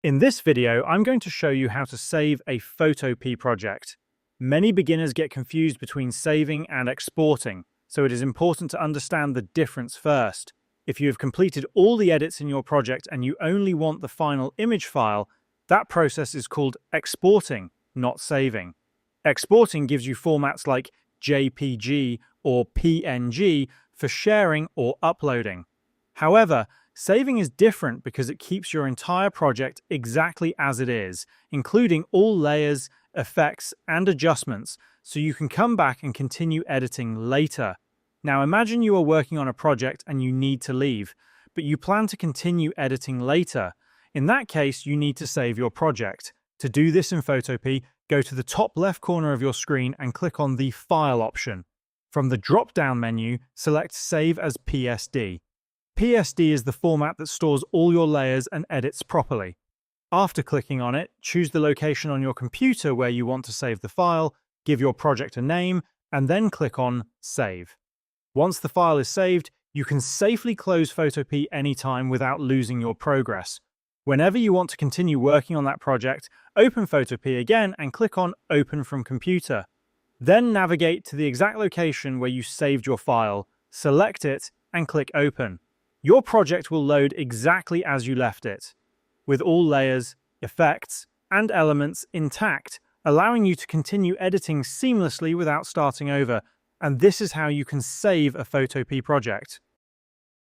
In this video, I'm going to show you how to save a Photopea project. Many beginners get confused between saving and exporting, so it is important to understand the difference first. If you have completed all the edits in your project and you only want the final image file, that process is called exporting, not saving. Exporting gives you formats like JPG or PNG for sharing or uploading. However, saving is different because it keeps your entire project exactly as it is, including all layers, effects, and adjustments, so you can come back and continue editing later. Now imagine you are working on a project and you need to leave, but you plan to continue editing later. In that case, you need to save your project. To do this in Photopea, go to the top left corner of your screen and click on the File option. From the drop-down menu, select Save as PSD. PSD is the format that stores all your layers and edits properly. After clicking on it, choose the location on your computer where you want to save the file, give your project a name, and then click on Save. Once the file is saved, you can safely close Photopea anytime without losing your progress. Whenever you want to continue working on that project, open Photopea again and click on Open from Computer. Then navigate to the exact location where you saved your file, select it, and click Open. Your project will load exactly as you left it, with all layers, effects, and elements intact, allowing you to continue editing seamlessly without starting over. And this is how you can save a Photopea project.